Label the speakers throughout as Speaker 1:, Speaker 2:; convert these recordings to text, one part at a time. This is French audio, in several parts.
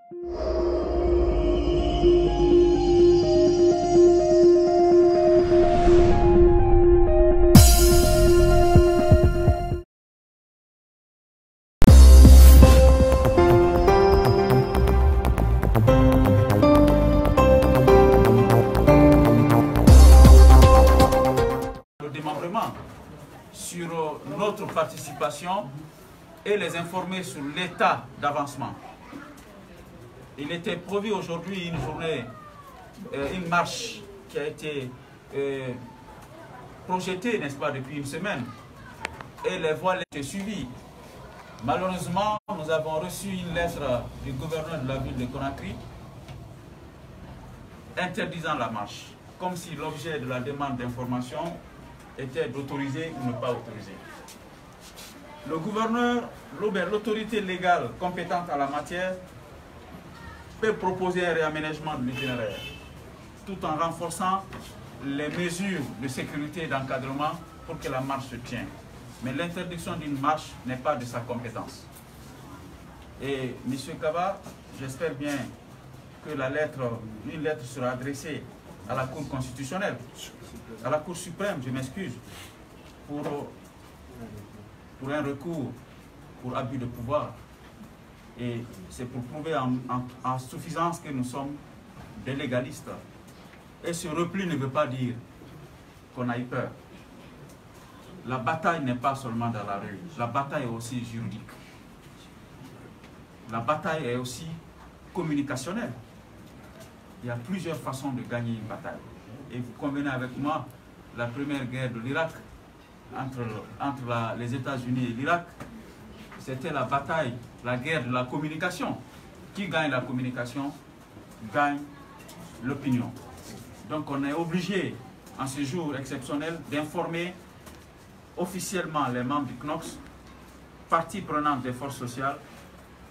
Speaker 1: Le démembrement sur notre participation et les informer sur l'état d'avancement. Il était prévu aujourd'hui une journée, une marche qui a été projetée, n'est-ce pas, depuis une semaine, et les voiles étaient suivies. Malheureusement, nous avons reçu une lettre du gouverneur de la ville de Conakry interdisant la marche, comme si l'objet de la demande d'information était d'autoriser ou ne pas autoriser. Le gouverneur, l'autorité légale compétente en la matière, peut proposer un réaménagement de l'itinéraire, tout en renforçant les mesures de sécurité et d'encadrement pour que la marche se tienne. Mais l'interdiction d'une marche n'est pas de sa compétence. Et M. Kaba, j'espère bien que une lettre sera adressée à la Cour constitutionnelle, à la Cour suprême, je m'excuse, pour un recours pour abus de pouvoir. Et c'est pour prouver en suffisance que nous sommes des légalistes. Et ce repli ne veut pas dire qu'on a eu peur. La bataille n'est pas seulement dans la rue, la bataille est aussi juridique. La bataille est aussi communicationnelle. Il y a plusieurs façons de gagner une bataille. Et vous convenez avec moi, la première guerre de l'Irak, entre les États-Unis et l'Irak, c'était la bataille, la guerre de la communication. Qui gagne la communication, gagne l'opinion. Donc on est obligé, en ce jour exceptionnel, d'informer officiellement les membres du CNOCS, partie prenante des forces sociales,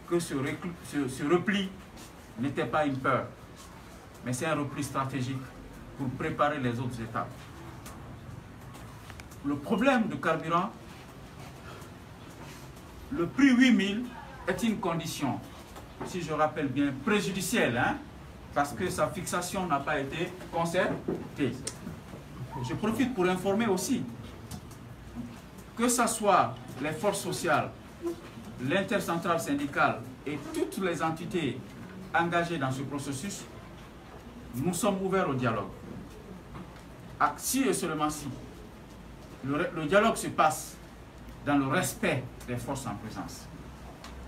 Speaker 1: que ce repli n'était pas une peur, mais c'est un repli stratégique pour préparer les autres étapes. Le problème du carburant, le prix 8000 est une condition, si je rappelle bien, préjudicielle, hein, parce que sa fixation n'a pas été concertée. Je profite pour informer aussi que ce soit les forces sociales, l'intercentrale syndicale et toutes les entités engagées dans ce processus, nous sommes ouverts au dialogue. Si et seulement si le dialogue se passe dans le respect des forces en présence.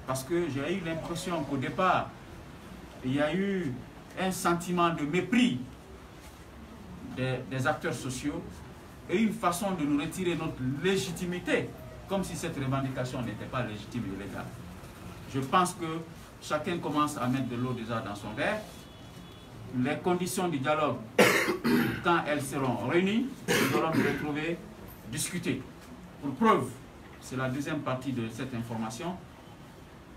Speaker 1: Parce que j'ai eu l'impression qu'au départ, il y a eu un sentiment de mépris des acteurs sociaux et une façon de nous retirer notre légitimité, comme si cette revendication n'était pas légitime et légale. Je pense que chacun commence à mettre de l'eau déjà dans son verre. Les conditions du dialogue, quand elles seront réunies, nous allons nous retrouver, discuter. Pour preuve, c'est la deuxième partie de cette information,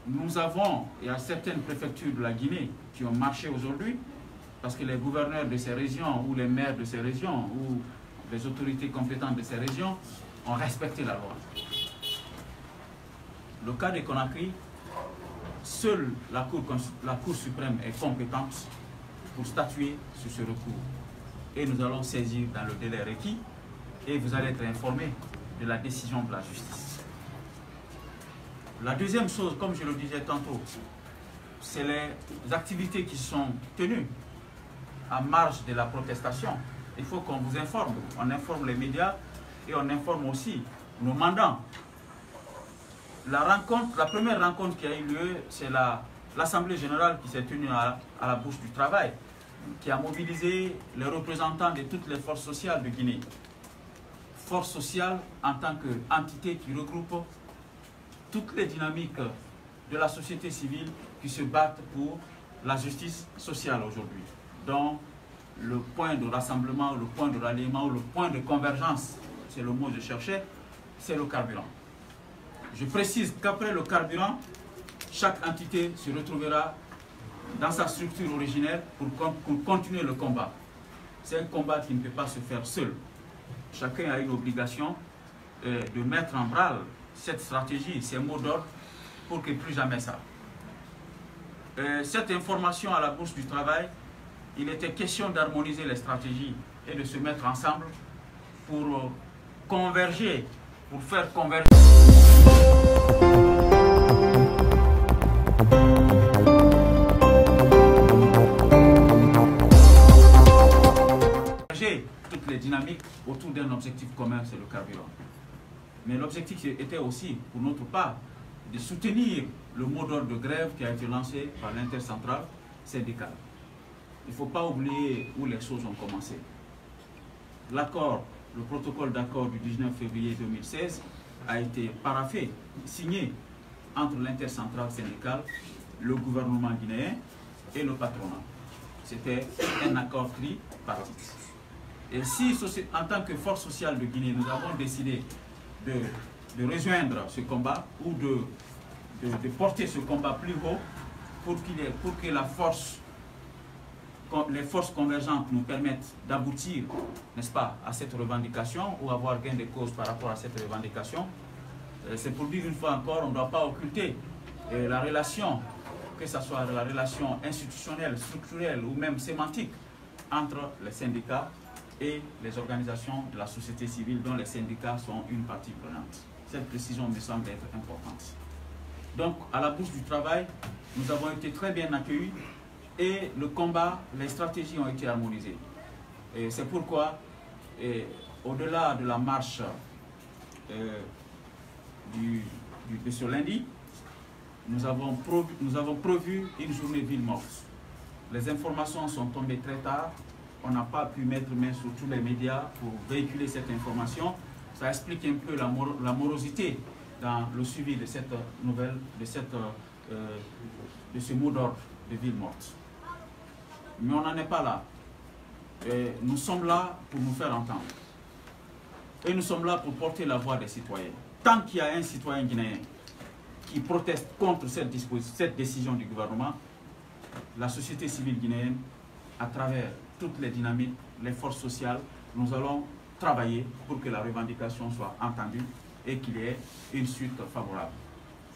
Speaker 1: nous avons, il y a certaines préfectures de la Guinée qui ont marché aujourd'hui, parce que les gouverneurs de ces régions, ou les maires de ces régions, ou les autorités compétentes de ces régions, ont respecté la loi. Le cas de Conakry, seule la Cour suprême est compétente pour statuer sur ce recours. Et nous allons saisir dans le délai requis et vous allez être informés de la décision de la justice. La deuxième chose, comme je le disais tantôt, c'est les activités qui sont tenues en marge de la protestation. Il faut qu'on vous informe. On informe les médias et on informe aussi nos mandants. La première rencontre qui a eu lieu, c'est l'Assemblée générale qui s'est tenue à la Bourse du Travail, qui a mobilisé les représentants de toutes les forces sociales de Guinée. Forces sociales en tant qu'entité qui regroupe toutes les dynamiques de la société civile qui se battent pour la justice sociale aujourd'hui. Donc, le point de rassemblement, le point de ralliement, le point de convergence, c'est le mot que je cherchais, c'est le carburant. Je précise qu'après le carburant, chaque entité se retrouvera dans sa structure originelle pour continuer le combat. C'est un combat qui ne peut pas se faire seul. Chacun a une obligation de mettre en branle cette stratégie, ces mots d'ordre, pour que plus jamais ça. cette information à la Bourse du Travail, il était question d'harmoniser les stratégies et de se mettre ensemble pour converger, pour faire converger toutes les dynamiques autour d'un objectif commun, c'est le carburant. Mais l'objectif était aussi, pour notre part, de soutenir le mot d'ordre de grève qui a été lancé par l'intercentrale syndicale. Il ne faut pas oublier où les choses ont commencé. L'accord, le protocole d'accord du 19 février 2016 a été paraphé, signé entre l'intercentrale syndicale, le gouvernement guinéen et le patronat. C'était un accord tripartite. Et si, en tant que force sociale de Guinée, nous avons décidé de rejoindre ce combat ou de porter ce combat plus haut pour que les forces convergentes nous permettent d'aboutir, n'est-ce pas, à cette revendication ou avoir gain de cause par rapport à cette revendication, c'est pour dire une fois encore, on ne doit pas occulter la relation, que ce soit la relation institutionnelle, structurelle ou même sémantique entre les syndicats et les organisations de la société civile dont les syndicats sont une partie prenante. Cette précision me semble être importante. Donc, à la Bourse du Travail, nous avons été très bien accueillis et le combat, les stratégies ont été harmonisées. Et c'est pourquoi, au-delà de la marche de ce lundi, nous avons prévu une journée ville morte. Les informations sont tombées très tard. On n'a pas pu mettre main sur tous les médias pour véhiculer cette information. Ça explique un peu la morosité dans le suivi de cette nouvelle, de ce mot d'ordre de ville morte. Mais on n'en est pas là. Et nous sommes là pour nous faire entendre. Et nous sommes là pour porter la voix des citoyens. Tant qu'il y a un citoyen guinéen qui proteste contre cette décision du gouvernement, la société civile guinéenne, à travers toutes les dynamiques, les forces sociales, nous allons travailler pour que la revendication soit entendue et qu'il y ait une suite favorable.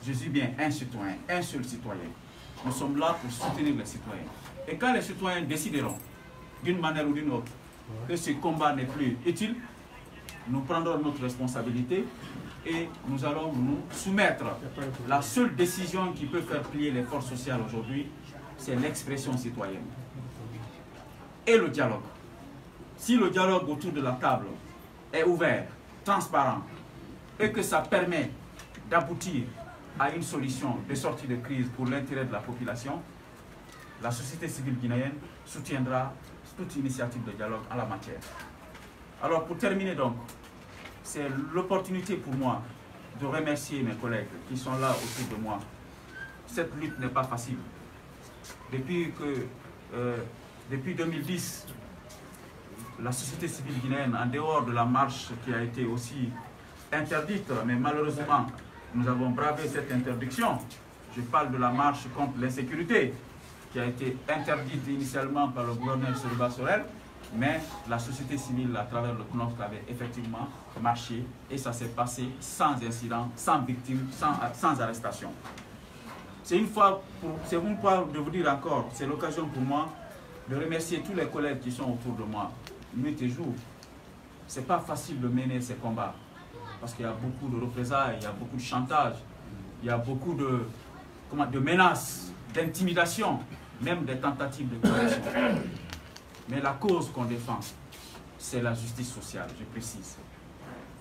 Speaker 1: Je dis bien un citoyen, un seul citoyen. Nous sommes là pour soutenir les citoyens. Et quand les citoyens décideront, d'une manière ou d'une autre, que ce combat n'est plus utile, nous prendrons notre responsabilité et nous allons nous soumettre. La seule décision qui peut faire plier les forces sociales aujourd'hui, c'est l'expression citoyenne. Et le dialogue. Si le dialogue autour de la table est ouvert, transparent, et que ça permet d'aboutir à une solution de sortie de crise pour l'intérêt de la population, la société civile guinéenne soutiendra toute initiative de dialogue en la matière. Alors pour terminer donc, c'est l'opportunité pour moi de remercier mes collègues qui sont là autour de moi. Cette lutte n'est pas facile. Depuis 2010, la société civile guinéenne, en dehors de la marche qui a été aussi interdite, mais malheureusement, nous avons bravé cette interdiction. Je parle de la marche contre l'insécurité, qui a été interdite initialement par le gouverneur Soriba Sorel, mais la société civile, à travers le CNOF, avait effectivement marché et ça s'est passé sans incident, sans victime, sans arrestation. C'est une fois de vous dire encore, c'est l'occasion pour moi de remercier tous les collègues qui sont autour de moi, nuit et jour. Ce n'est pas facile de mener ces combats, parce qu'il y a beaucoup de représailles, il y a beaucoup de chantage, il y a beaucoup de menaces, d'intimidation, même des tentatives de coercition. Mais la cause qu'on défend, c'est la justice sociale, je précise.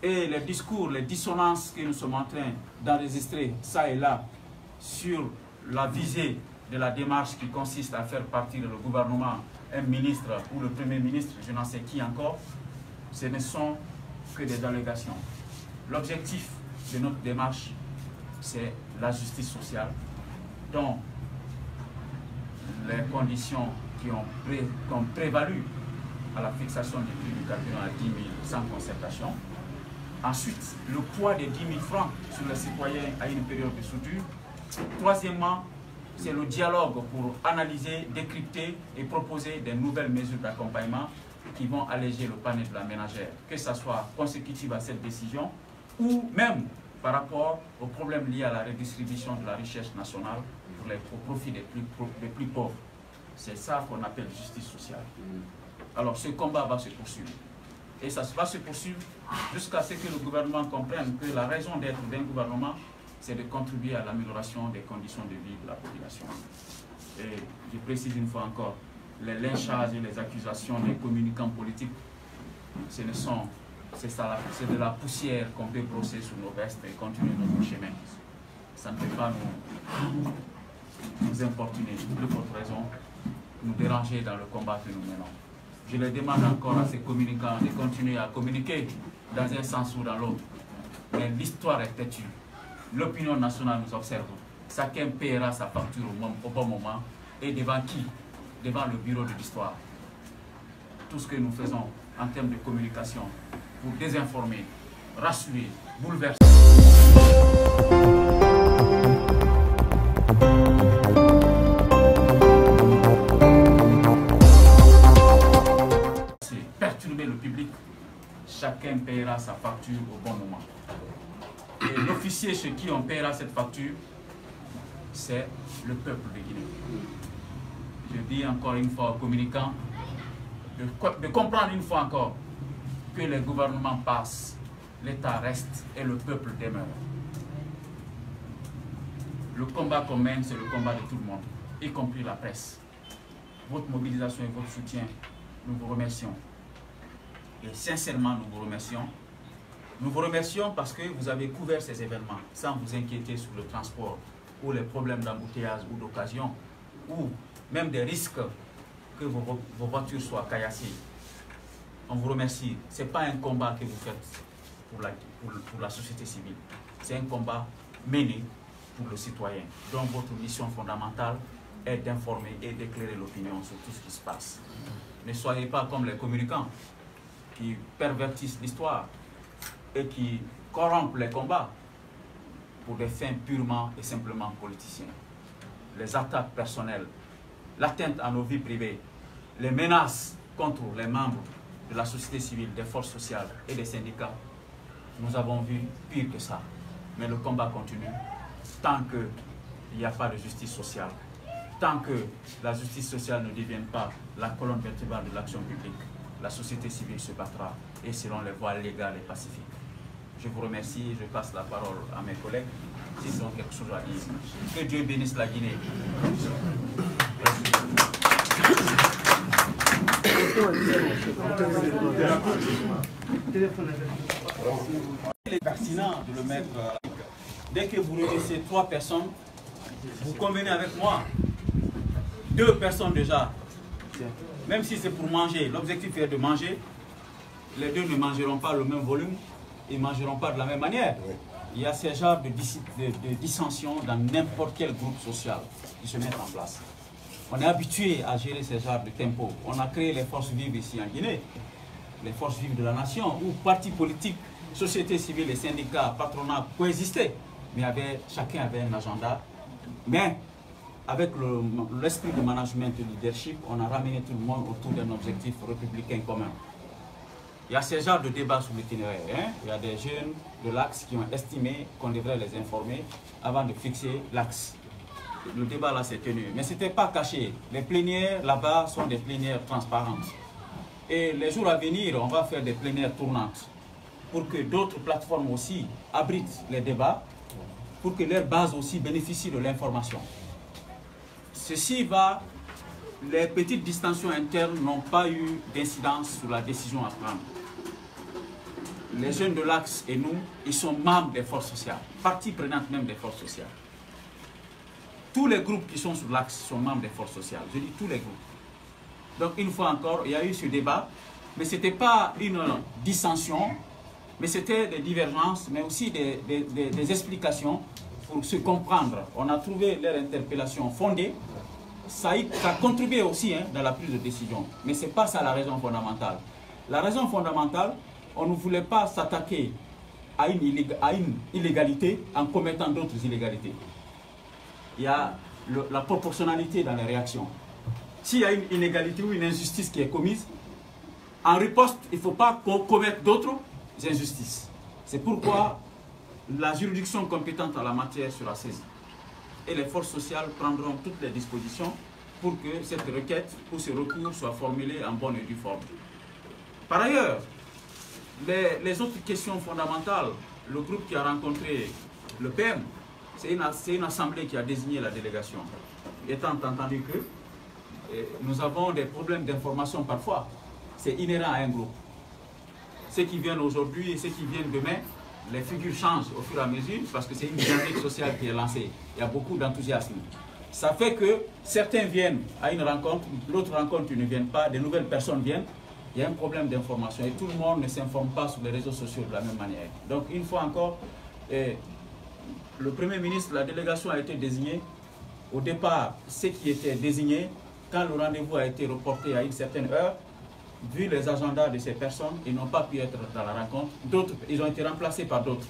Speaker 1: Et les discours, les dissonances que nous sommes en train d'enregistrer, ça et là, sur la visée de la démarche qui consiste à faire partir le gouvernement, un ministre ou le premier ministre, je n'en sais qui encore, ce ne sont que des allégations. L'objectif de notre démarche, c'est la justice sociale, dont les conditions qui ont prévalu à la fixation du prix du carburant à 10 000 sans concertation. Ensuite, le poids des 10 000 francs sur les citoyens à une période de soudure. Troisièmement, c'est le dialogue pour analyser, décrypter et proposer des nouvelles mesures d'accompagnement qui vont alléger le panier de la ménagère, que ce soit consécutive à cette décision ou même par rapport aux problèmes liés à la redistribution de la richesse nationale au profit des plus pauvres. C'est ça qu'on appelle justice sociale. Alors ce combat va se poursuivre. Et ça va se poursuivre jusqu'à ce que le gouvernement comprenne que la raison d'être d'un gouvernement, c'est de contribuer à l'amélioration des conditions de vie de la population. Et je précise une fois encore, les lynchages et les accusations des communicants politiques, c'est de la poussière qu'on peut brosser sur nos vestes et continuer notre chemin. Ça ne peut pas nous importuner, de votre raison, nous déranger dans le combat que nous menons. Je les demande encore à ces communicants de continuer à communiquer dans un sens ou dans l'autre. Mais l'histoire est têtue. L'opinion nationale nous observe. Chacun paiera sa facture au bon moment. Et devant qui? Devant le bureau de l'histoire. Tout ce que nous faisons en termes de communication pour désinformer, rassurer, bouleverser. Perturber le public, chacun paiera sa facture au bon moment. Et l'officier chez qui on paiera cette facture, c'est le peuple de Guinée. Je dis encore une fois aux communicants de comprendre une fois encore que les gouvernements passent, l'État reste et le peuple demeure. Le combat qu'on mène, c'est le combat de tout le monde, y compris la presse. Votre mobilisation et votre soutien, nous vous remercions. Et sincèrement, nous vous remercions. Nous vous remercions parce que vous avez couvert ces événements sans vous inquiéter sur le transport ou les problèmes d'embouteillage ou d'occasion ou même des risques que vos voitures soient caillassées. On vous remercie. Ce n'est pas un combat que vous faites pour la société civile. C'est un combat mené pour le citoyen, dont votre mission fondamentale est d'informer et d'éclairer l'opinion sur tout ce qui se passe. Ne soyez pas comme les communicants qui pervertissent l'histoire et qui corrompent les combats pour des fins purement et simplement politiciennes. Les attaques personnelles, l'atteinte à nos vies privées, les menaces contre les membres de la société civile, des forces sociales et des syndicats, nous avons vu pire que ça. Mais le combat continue tant qu'il n'y a pas de justice sociale, tant que la justice sociale ne devienne pas la colonne vertébrale de l'action publique. La société civile se battra et selon les voies légales et pacifiques. Je vous remercie et je passe la parole à mes collègues s'ils ont quelque chose à dire. Que Dieu bénisse la Guinée. Il est pertinent de le mettre. Dès que vous réunissez 3 personnes, vous convenez avec moi. 2 personnes déjà. Même si c'est pour manger, l'objectif est de manger, les 2 ne mangeront pas le même volume, ils ne mangeront pas de la même manière. Il y a ce genre de dissension dans n'importe quel groupe social qui se met en place. On est habitué à gérer ce genre de tempo. On a créé les forces vives ici en Guinée, les forces vives de la nation, où partis politiques, sociétés civiles et syndicats, patronats coexistaient, mais chacun avait un agenda. Mais avec l'esprit de management et de leadership, on a ramené tout le monde autour d'un objectif républicain commun. Il y a ce genre de débat sur l'itinéraire. Il y a des jeunes de l'Axe qui ont estimé qu'on devrait les informer avant de fixer l'Axe. Le débat là s'est tenu, mais ce n'était pas caché. Les plénières là-bas sont des plénières transparentes. Et les jours à venir, on va faire des plénières tournantes pour que d'autres plateformes aussi abritent les débats, pour que leur base aussi bénéficie de l'information. Ceci va, les petites distensions internes n'ont pas eu d'incidence sur la décision à prendre. Les jeunes de l'Axe et nous, ils sont membres des forces sociales, partie prenante même des forces sociales. Tous les groupes qui sont sur l'Axe sont membres des forces sociales, je dis tous les groupes. Donc une fois encore, il y a eu ce débat, mais ce n'était pas une dissension, mais c'était des divergences, mais aussi des explications pour se comprendre. On a trouvé leur interpellation fondée. Ça a contribué aussi dans la prise de décision. Mais ce n'est pas ça la raison fondamentale. La raison fondamentale, on ne voulait pas s'attaquer à une illégalité en commettant d'autres illégalités. Il y a la proportionnalité dans les réactions. S'il y a une inégalité ou une injustice qui est commise, en riposte, il ne faut pas commettre d'autres injustices. C'est pourquoi la juridiction compétente en la matière sera saisie. et les forces sociales prendront toutes les dispositions pour que cette requête ou ce recours soit formulé en bonne et due forme. Par ailleurs, les autres questions fondamentales, le groupe qui a rencontré le PM, c'est une assemblée qui a désigné la délégation. Étant entendu que nous avons des problèmes d'information parfois, c'est inhérent à un groupe. Ceux qui viennent aujourd'hui et ceux qui viennent demain, les figures changent au fur et à mesure parce que c'est une dynamique sociale qui est lancée. Il y a beaucoup d'enthousiasme. Ça fait que certains viennent à une rencontre, l'autre rencontre, ils ne viennent pas, de nouvelles personnes viennent. Il y a un problème d'information et tout le monde ne s'informe pas sur les réseaux sociaux de la même manière. Donc une fois encore, le Premier ministre, la délégation a été désignée. Au départ, ceux qui étaient désignés, quand le rendez-vous a été reporté à une certaine heure, vu les agendas de ces personnes, ils n'ont pas pu être dans la rencontre. D'autres, ils ont été remplacés par d'autres.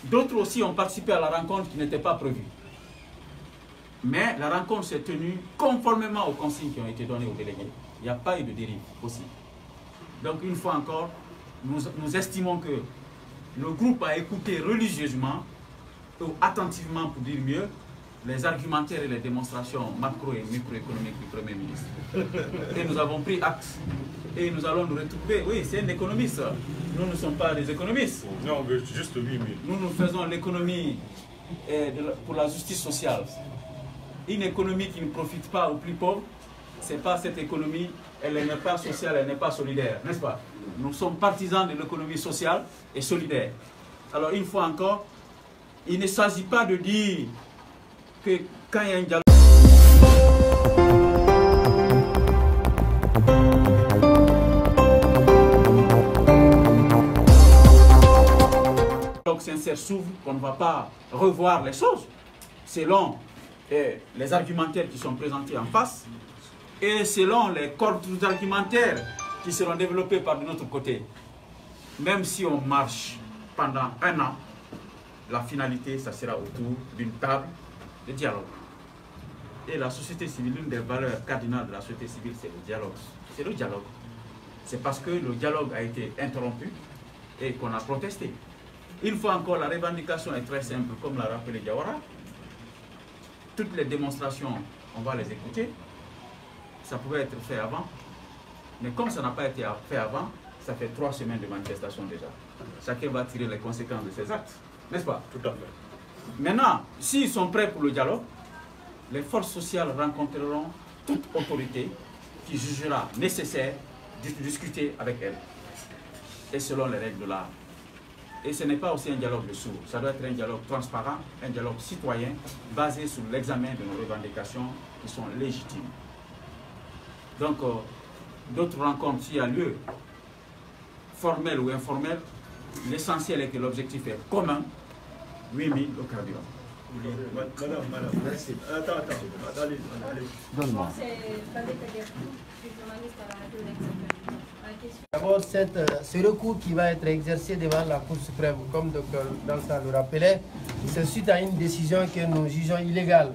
Speaker 1: D'autres aussi ont participé à la rencontre qui n'était pas prévue. Mais la rencontre s'est tenue conformément aux consignes qui ont été données aux délégués. Il n'y a pas eu de dérive possible. Donc une fois encore, nous estimons que le groupe a écouté religieusement ou attentivement, pour dire mieux, les argumentaires et les démonstrations macro et microéconomiques du Premier ministre. Et nous avons pris acte. Et nous allons nous retrouver. Oui, c'est un économiste. Nous ne sommes pas des économistes.
Speaker 2: Non, mais juste lui.
Speaker 1: Nous faisons l'économie pour la justice sociale. Une économie qui ne profite pas aux plus pauvres, ce n'est pas cette économie, elle n'est pas sociale, elle n'est pas solidaire, n'est-ce pas? Nous sommes partisans de l'économie sociale et solidaire. Alors une fois encore, il ne s'agit pas de dire que quand il y a un dialogue, sincère s'ouvre, qu'on ne va pas revoir les choses selon les argumentaires qui sont présentés en face et selon les cordes argumentaires qui seront développés par de notre côté. Même si on marche pendant un an, la finalité, ça sera autour d'une table de dialogue. Et la société civile, l'une des valeurs cardinales de la société civile, c'est le dialogue. C'est le dialogue. C'est parce que le dialogue a été interrompu et qu'on a protesté. Une fois encore, la revendication est très simple, comme l'a rappelé Diawara. Toutes les démonstrations, on va les écouter. Ça pouvait être fait avant. Mais comme ça n'a pas été fait avant, ça fait 3 semaines de manifestation déjà. Chacun va tirer les conséquences de ses actes. N'est-ce pas?
Speaker 2: Tout à fait.
Speaker 1: Maintenant, s'ils sont prêts pour le dialogue, les forces sociales rencontreront toute autorité qui jugera nécessaire de discuter avec elles. Et selon les règles de l'art. Et ce n'est pas aussi un dialogue de sourds, ça doit être un dialogue transparent, un dialogue citoyen, basé sur l'examen de nos revendications qui sont légitimes. Donc, d'autres rencontres, s'il y a lieu, formelles ou informelles, l'essentiel est que l'objectif est commun, 8000 au carburant.
Speaker 2: Madame, merci. Attends, allez.
Speaker 3: Donne-moi.
Speaker 4: D'abord, ce recours qui va être exercé devant la Cour suprême, comme Dr. Dansa le rappelait, c'est suite à une décision que nous jugeons illégale.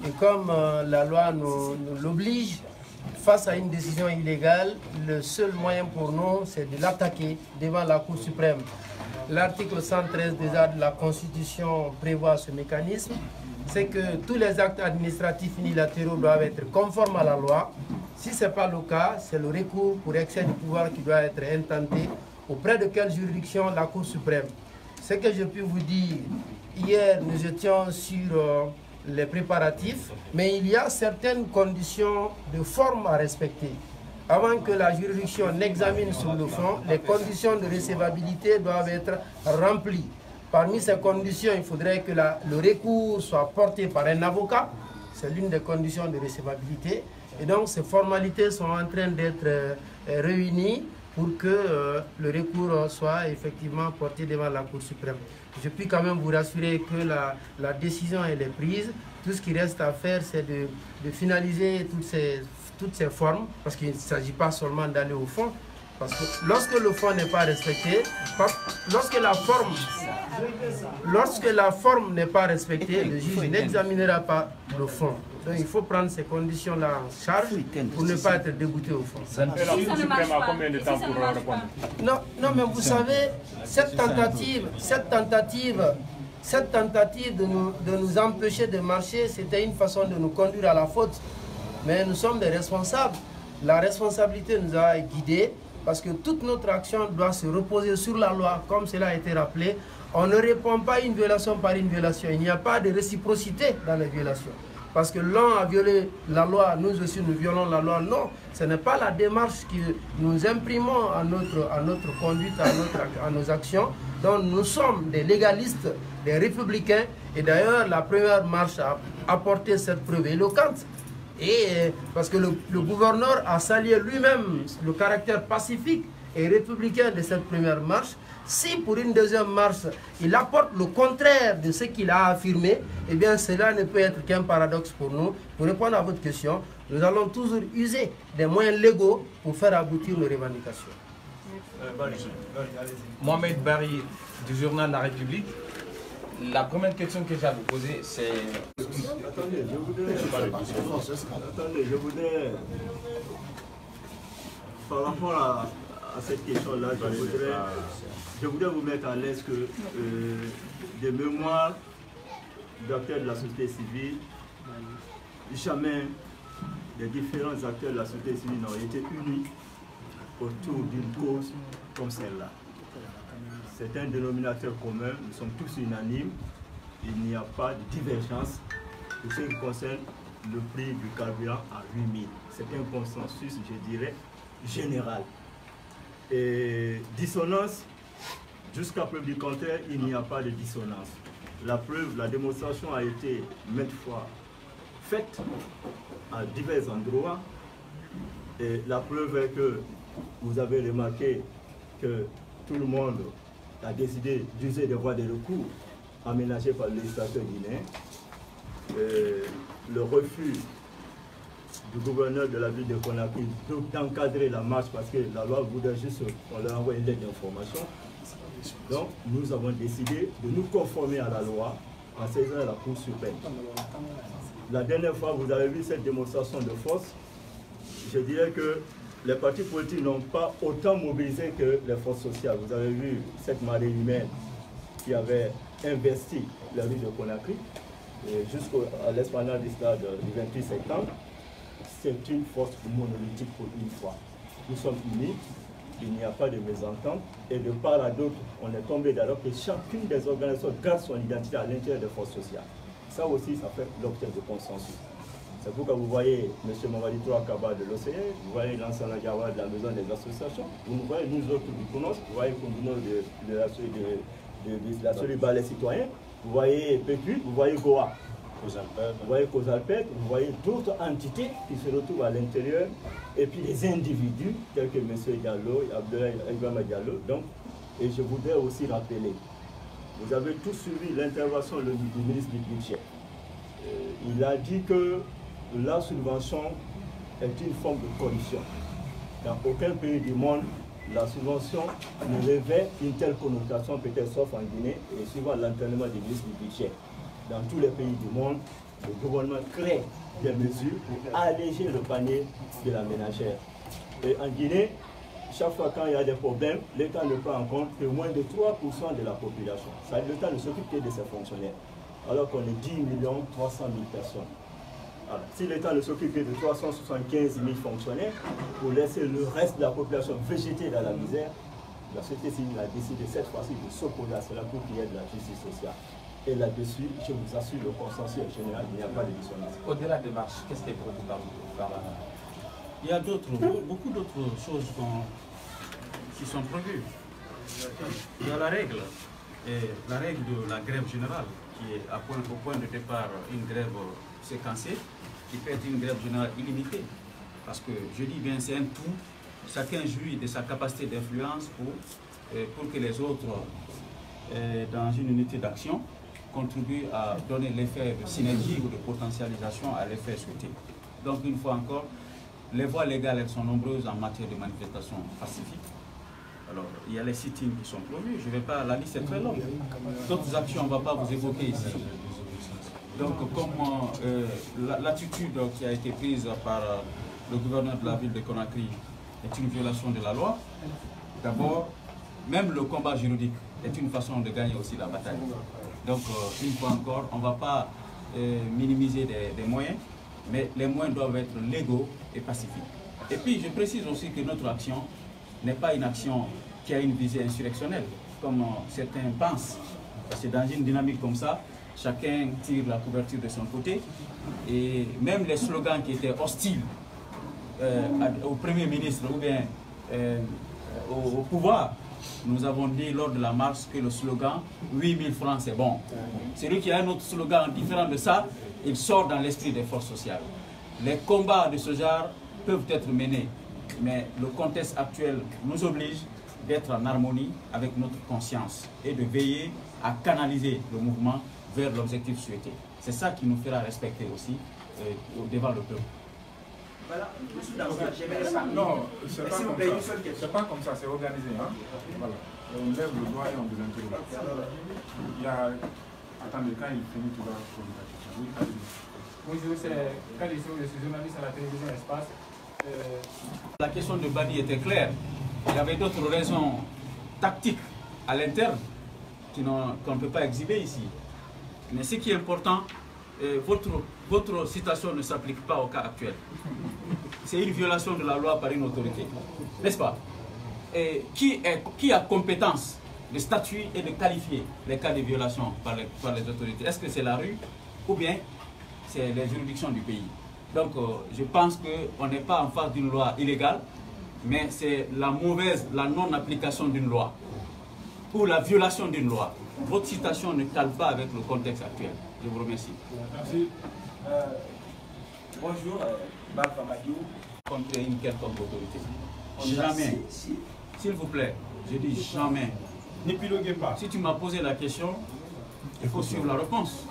Speaker 4: Et comme la loi nous l'oblige, face à une décision illégale, le seul moyen pour nous, c'est de l'attaquer devant la Cour suprême. L'article 113 déjà de la Constitution prévoit ce mécanisme, c'est que tous les actes administratifs unilatéraux doivent être conformes à la loi. Si ce n'est pas le cas, c'est le recours pour excès de pouvoir qui doit être intenté. Auprès de quelle juridiction? La Cour suprême. Ce que je peux vous dire, hier nous étions sur les préparatifs, mais il y a certaines conditions de forme à respecter. Avant que la juridiction n'examine sur le fond, les conditions de recevabilité doivent être remplies. Parmi ces conditions, il faudrait que le recours soit porté par un avocat. C'est l'une des conditions de recevabilité. Et donc, ces formalités sont en train d'être réunies pour que le recours soit effectivement porté devant la Cour suprême. Je puis quand même vous rassurer que la décision elle est prise. Tout ce qui reste à faire, c'est de finaliser toutes ces formes, parce qu'il ne s'agit pas seulement d'aller au fond. Parce que lorsque le fond n'est pas respecté, lorsque la forme n'est pas respectée, le juge n'examinera pas le fond. Donc il faut prendre ces conditions-là en charge pour ne pas être dégoûté au fond.
Speaker 2: Et la Cour suprême a combien de temps pour répondre?
Speaker 4: Non, mais vous savez, cette tentative cette tentative de nous empêcher de marcher, c'était une façon de nous conduire à la faute. Mais nous sommes des responsables. La responsabilité nous a guidés parce que toute notre action doit se reposer sur la loi, comme cela a été rappelé. On ne répond pas une violation par une violation. Il n'y a pas de réciprocité dans les violations. Parce que l'un a violé la loi, nous aussi nous violons la loi. Non, ce n'est pas la démarche que nous imprimons à notre conduite, à nos actions. Donc nous sommes des légalistes, des républicains. Et d'ailleurs, la première marche a apporté cette preuve éloquente. Et parce que le gouverneur a salué lui-même le caractère pacifique et républicain de cette première marche. Si pour une deuxième marche, il apporte le contraire de ce qu'il a affirmé, eh bien cela ne peut être qu'un paradoxe pour nous. Pour répondre à votre question, nous allons toujours user des moyens légaux pour faire aboutir nos revendications.
Speaker 3: Mohamed Barry du journal La République. La première question que j'ai à vous poser, c'est...
Speaker 2: Attendez, je voudrais... Par rapport à cette question-là, je voudrais vous mettre à l'aise que des mémoires d'acteurs de la société civile, jamais les différents acteurs de la société civile n'ont été unis autour d'une cause comme celle-là. C'est un dénominateur commun, nous sommes tous unanimes, il n'y a pas de divergence pour ce qui concerne le prix du carburant à 8 000. C'est un consensus, je dirais, général. Et dissonance, jusqu'à preuve du contraire, il n'y a pas de dissonance. La preuve, la démonstration a été maintes fois faite à divers endroits. Et la preuve est que vous avez remarqué que tout le monde a décidé d'user des voies de recours aménagées par le législateur guinéen. Le refus du gouverneur de la ville de Conakry d'encadrer la marche parce que la loi voudrait juste qu'on leur envoie une lettre d'information. Donc nous avons décidé de nous conformer à la loi en saisissant la Cour suprême. La dernière fois, vous avez vu cette démonstration de force. Je dirais que les partis politiques n'ont pas autant mobilisé que les forces sociales. Vous avez vu cette marée humaine qui avait investi la ville de Conakry jusqu'à l'esplanade du stade du 28 septembre. C'est une force monolithique pour une fois. Nous sommes unis, il n'y a pas de mésentente, et de part à d'autre, on est tombé d'accord que chacune des organisations garde son identité à l'intérieur des forces sociales. Ça aussi, ça fait l'objet de consensus. C'est pourquoi vous voyez M. Mamadi Tourakaba de l'OCE, vous voyez Lansana Diawara de la Maison des Associations, vous voyez nous autres du CONOS, vous voyez Kombino de la Solidarité les Citoyens, vous voyez PQ, vous voyez Goa, vous voyez Cosalpet, vous voyez d'autres entités qui se retrouvent à l'intérieur, et puis les individus, tels que M. Diallo, Abdoulaye Diallo. Donc, et je voudrais aussi rappeler, vous avez tous suivi l'intervention du ministre du Budget. Il a dit que la subvention est une forme de corruption. Dans aucun pays du monde, la subvention ne revêt une telle connotation, peut-être sauf en Guinée, et suivant l'entraînement du ministre du Budget. Dans tous les pays du monde, le gouvernement crée des mesures pour alléger le panier de la ménagère. Et en Guinée, chaque fois quand il y a des problèmes, l'État ne prend en compte que moins de 3% de la population. Ça veut dire l'État ne s'occupe que de ses fonctionnaires, alors qu'on est 10 300 000 personnes. Alors, si l'État ne s'occupe que de 375 000 fonctionnaires, pour laisser le reste de la population végéter dans la misère, la société civile a décidé cette fois-ci de s'opposer à cela pour qu'il y ait de la justice sociale. Et là-dessus, je vous assure, le consensus est général, il n'y a pas de dissonance.
Speaker 3: Au-delà des marches, qu'est-ce qui est prévu par là?
Speaker 1: Il y a beaucoup d'autres choses qui sont prévues. Il y a la règle de la grève générale, qui est au point de départ une grève séquencée, qui peut être une grève générale illimitée. Parce que, je dis bien, c'est un tout. Chacun jouit de sa capacité d'influence pour que les autres, dans une unité d'action, contribuent à donner l'effet de synergie ou de potentialisation à l'effet souhaité. Donc, une fois encore, les voies légales, elles sont nombreuses en matière de manifestation pacifique. Alors, il y a les sit-ins qui sont prévus. Je ne vais pas, la liste est très longue. D'autres actions, on ne va pas vous évoquer ici. Donc, comme l'attitude qui a été prise par le gouverneur de la ville de Conakry est une violation de la loi, d'abord, même le combat juridique est une façon de gagner aussi la bataille. Donc, une fois encore, on ne va pas minimiser des moyens, mais les moyens doivent être légaux et pacifiques. Et puis, je précise aussi que notre action n'est pas une action qui a une visée insurrectionnelle, comme certains pensent. Parce que dans une dynamique comme ça, chacun tire la couverture de son côté. Et même les slogans qui étaient hostiles au Premier ministre ou bien au pouvoir, nous avons dit lors de la marche que le slogan 8000 francs c'est bon. Celui qui a un autre slogan différent de ça, il sort dans l'esprit des forces sociales. Les combats de ce genre peuvent être menés, mais le contexte actuel nous oblige d'être en harmonie avec notre conscience et de veiller à canaliser le mouvement vers l'objectif souhaité. C'est ça qui nous fera respecter aussi devant le peuple.
Speaker 5: Voilà, non, c'est pas comme ça, c'est organisé. Hein? Voilà. On lève le doigt et on vous interroge. Il y a... Attendez, quand il finit, tu vas poser la question. Oui, allez-y.
Speaker 6: Bonjour, c'est Kalisson, je suis journaliste à la télévision Espace.
Speaker 1: La question de Badi était claire. Il y avait d'autres raisons tactiques à l'interne qu'on ne peut pas exhiber ici. Mais ce qui est important, votre citation ne s'applique pas au cas actuel. C'est une violation de la loi par une autorité, n'est-ce pas? Et qui a compétence de statuer et de qualifier les cas de violation par les autorités? Est-ce que c'est la rue ou bien c'est les juridictions du pays? Donc je pense qu'on n'est pas en face d'une loi illégale, mais c'est la non-application d'une loi ou la violation d'une loi. Votre citation ne cale pas avec le contexte actuel. Je vous remercie.
Speaker 5: Merci.
Speaker 7: Bonjour, Barfa Madiou.
Speaker 1: Contre une quelconque autorité. Jamais. S'il vous plaît, je dis jamais.
Speaker 5: N'épiloguez pas.
Speaker 1: Si tu m'as posé la question, il faut suivre la réponse.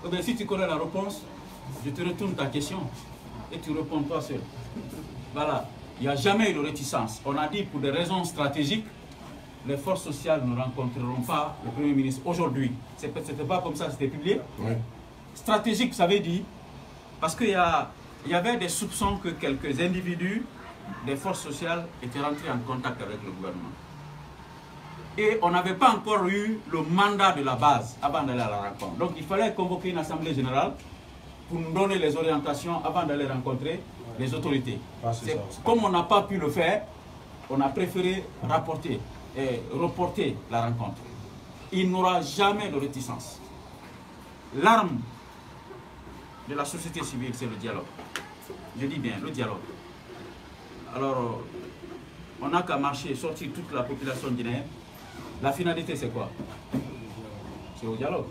Speaker 1: Ou bien si tu connais la réponse, je te retourne ta question et tu réponds toi seul. Voilà. Il n'y a jamais eu de réticence. On a dit pour des raisons stratégiques, les forces sociales ne rencontreront pas le Premier ministre aujourd'hui. C'était pas comme ça, c'était publié. Oui. Stratégique, ça veut dire, parce qu'il y avait des soupçons que quelques individus des forces sociales étaient rentrés en contact avec le gouvernement. Et on n'avait pas encore eu le mandat de la base avant d'aller à la rencontre. Donc il fallait convoquer une assemblée générale pour nous donner les orientations avant d'aller rencontrer les autorités. Comme on n'a pas pu le faire, on a préféré reporter la rencontre. Il n'y aura jamais de réticence. L'arme de la société civile, c'est le dialogue. Je dis bien, le dialogue. Alors, on n'a qu'à marcher, sortir toute la population guinéenne. La finalité, c'est quoi? C'est au dialogue.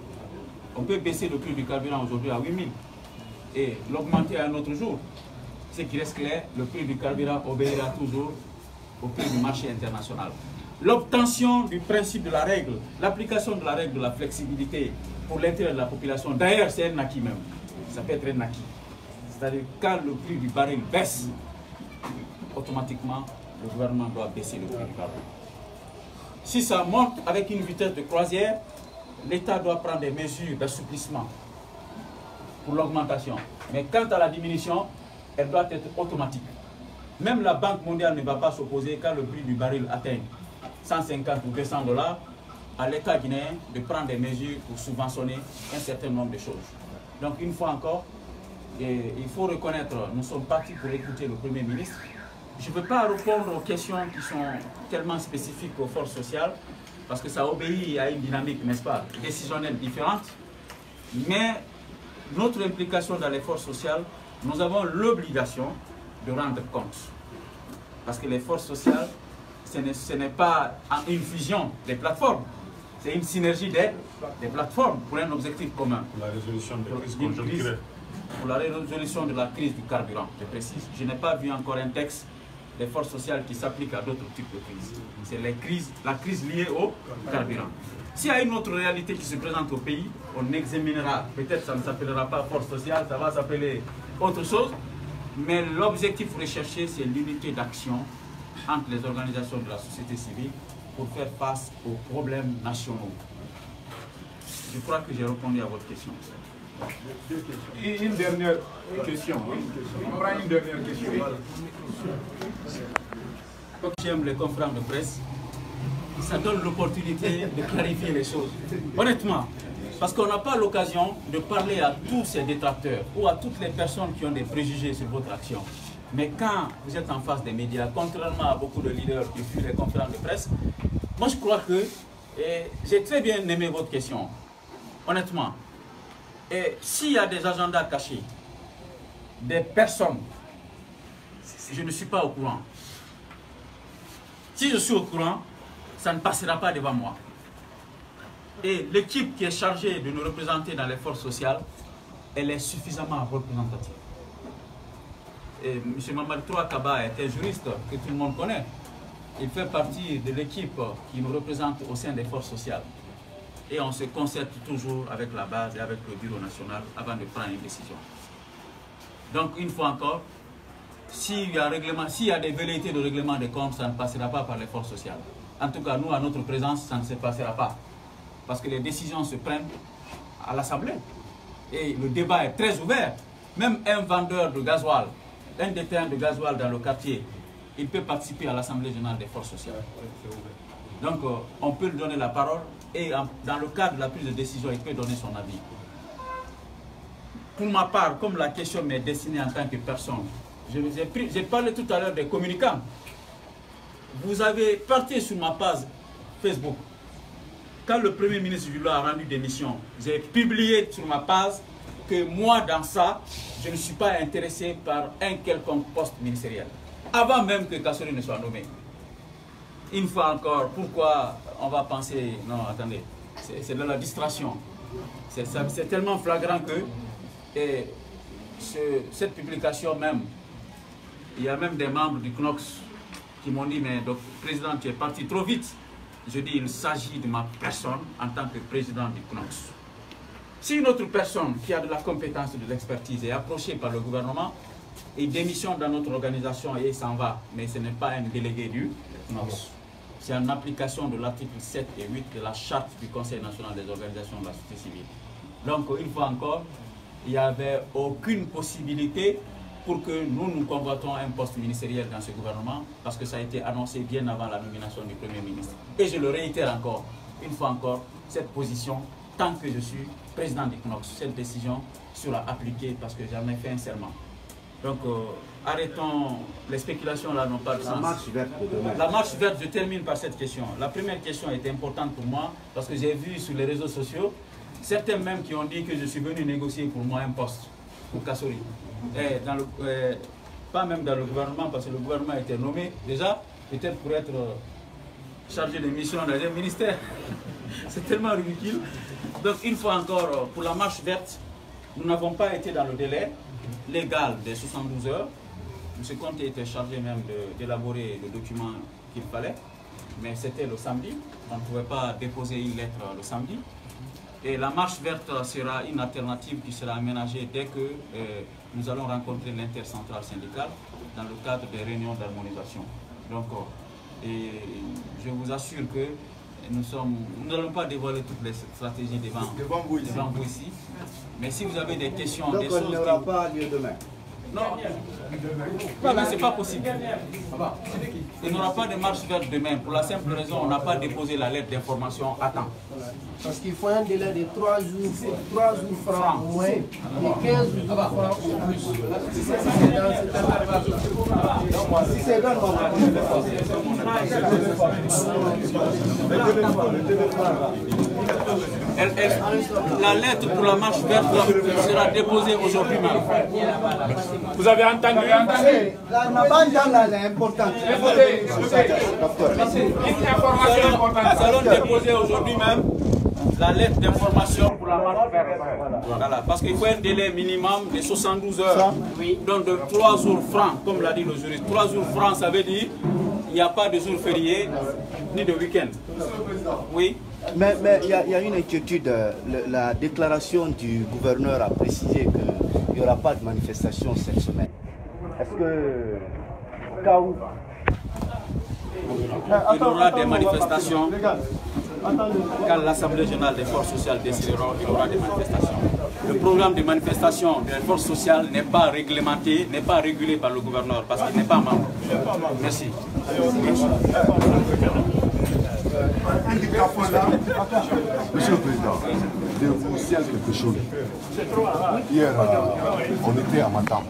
Speaker 1: On peut baisser le prix du carburant aujourd'hui à 8 000 et l'augmenter à un autre jour. Ce qui reste clair, le prix du carburant obéira toujours au prix du marché international. L'obtention du principe de la règle, l'application de la règle de la flexibilité pour l'intérêt de la population, d'ailleurs c'est un acquis même, ça peut être un acquis. C'est-à-dire quand le prix du baril baisse, automatiquement le gouvernement doit baisser le prix du baril. Si ça monte avec une vitesse de croisière, l'État doit prendre des mesures d'assouplissement pour l'augmentation. Mais quant à la diminution, elle doit être automatique. Même la Banque mondiale ne va pas s'opposer quand le prix du baril atteint 150 ou 200 $, à l'État guinéen de prendre des mesures pour subventionner un certain nombre de choses. Donc une fois encore, il faut reconnaître, nous sommes partis pour écouter le Premier ministre. Je ne peux pas répondre aux questions qui sont tellement spécifiques aux forces sociales, parce que ça obéit à une dynamique, n'est-ce pas, décisionnelle différente. Mais notre implication dans les forces sociales, nous avons l'obligation de rendre compte. Parce que les forces sociales, ce n'est pas une fusion des plateformes, c'est une synergie des plateformes pour un objectif commun.
Speaker 5: Pour la résolution de la crise conjoncturelle.
Speaker 1: Pour la résolution de la crise du carburant, je précise. Je n'ai pas vu encore un texte des forces sociales qui s'applique à d'autres types de crises. C'est la crise liée au carburant. S'il y a une autre réalité qui se présente au pays, on examinera. Peut-être ça ne s'appellera pas force sociale, ça va s'appeler autre chose. Mais l'objectif recherché, c'est l'unité d'action entre les organisations de la société civile pour faire face aux problèmes nationaux. Je crois que j'ai répondu à votre question.
Speaker 5: Une dernière question. On prend une dernière question.
Speaker 1: Comme j'aime les conférences de presse, ça donne l'opportunité de clarifier les choses. Honnêtement, Parce qu'on n'a pas l'occasion de parler à tous ces détracteurs ou à toutes les personnes qui ont des préjugés sur votre action. Mais quand vous êtes en face des médias, contrairement à beaucoup de leaders qui fuient les conférences de presse, moi je crois que j'ai très bien aimé votre question, honnêtement. Et s'il y a des agendas cachés, des personnes, je ne suis pas au courant. Si je suis au courant, ça ne passera pas devant moi. Et l'équipe qui est chargée de nous représenter dans les forces sociales, elle est suffisamment représentative. Et M. Mamadou Kaba est un juriste que tout le monde connaît. Il fait partie de l'équipe qui nous représente au sein des forces sociales. Et on se concerte toujours avec la base et avec le bureau national avant de prendre une décision. Donc, une fois encore, s'il y a des velléités de règlement des comptes, ça ne passera pas par les forces sociales. En tout cas, nous, à notre présence, ça ne se passera pas. Parce que les décisions se prennent à l'Assemblée. Et le débat est très ouvert. Même un vendeur de gasoil, un détenant de gasoil dans le quartier, il peut participer à l'Assemblée générale des forces sociales. Donc, on peut lui donner la parole et dans le cadre de la prise de décision, il peut donner son avis. Pour ma part, comme la question m'est destinée en tant que personne, j'ai parlé tout à l'heure des communicants. Vous avez parti sur ma page Facebook. Quand le Premier ministre Julot a rendu démission, j'ai publié sur ma page que moi, dans ça, je ne suis pas intéressé par un quelconque poste ministériel. Avant même que Kassori ne soit nommé. Une fois encore, pourquoi on va penser... Non, attendez, c'est de la distraction. C'est tellement flagrant que... Et cette publication même, il y a même des membres du CNOX qui m'ont dit, mais donc, président, tu es parti trop vite. Je dis, il s'agit de ma personne en tant que président du CNOX. Si une autre personne qui a de la compétence et de l'expertise est approchée par le gouvernement, il démissionne dans notre organisation et il s'en va, mais ce n'est pas un délégué du CNOX. C'est en application de l'article 7 et 8 de la charte du Conseil national des organisations de la société civile. Donc, une fois encore, il n'y avait aucune possibilité pour que nous convoitons un poste ministériel dans ce gouvernement, parce que ça a été annoncé bien avant la nomination du Premier ministre. Et je le réitère encore, une fois encore, cette position, tant que je suis président du CNOX, cette décision sera appliquée parce que j'en ai fait un serment. Donc, arrêtons, les spéculations là n'ont pas de sens. La marche verte de demain. La marche verte, je termine par cette question. La première question est importante pour moi, parce que j'ai vu sur les réseaux sociaux, certains même qui ont dit que je suis venu négocier pour moi un poste pour Kassori. Et pas même dans le gouvernement, parce que le gouvernement a été nommé déjà, peut-être pour être chargé de mission dans un ministère. C'est tellement ridicule. Donc une fois encore, pour la marche verte, nous n'avons pas été dans le délai légal des 72 heures. M. Conté était chargé même d'élaborer le document qu'il fallait, mais c'était le samedi. On ne pouvait pas déposer une lettre le samedi. Et la marche verte sera une alternative qui sera aménagée dès que nous allons rencontrer l'intercentrale syndicale dans le cadre des réunions d'harmonisation. Donc, et je vous assure que nous n'allons pas dévoiler toutes les stratégies devant vous ici. Mais si vous avez des questions,
Speaker 8: donc
Speaker 1: des choses...
Speaker 8: Donc, il n'y aura pas lieu demain.
Speaker 1: Non, mais ce n'est pas possible. Il n'y aura pas de marche verte demain. Pour la simple raison, on n'a pas déposé la lettre d'information à temps.
Speaker 4: Parce qu'il faut un délai de 3 jours francs au moins et 15 jours francs au plus. Si c'est dans
Speaker 1: la lettre pour la marche verte sera déposée aujourd'hui même.
Speaker 6: Vous avez entendu?
Speaker 8: La bande est importante.
Speaker 6: Une information importante.
Speaker 1: Nous allons déposer aujourd'hui même la lettre d'information pour la marche verte. Voilà, parce qu'il faut un délai minimum de 72 heures, donc de 3 jours francs, comme l'a dit le juriste. 3 jours francs, ça veut dire qu'il n'y a pas de jour férié ni de week-end. Oui.
Speaker 8: Mais il y a une inquiétude. La déclaration du gouverneur a précisé qu'il n'y aura pas de manifestation cette semaine. Est-ce que, au cas où...
Speaker 1: Il y aura des manifestations. Quand l'Assemblée générale des forces sociales décidera, il y aura des manifestations. Le programme de manifestation des forces sociales n'est pas réglementé, n'est pas régulé par le gouverneur parce qu'il n'est pas membre. Merci.
Speaker 9: Monsieur le Président, je vous signale quelque chose. Hier, on était à Matam.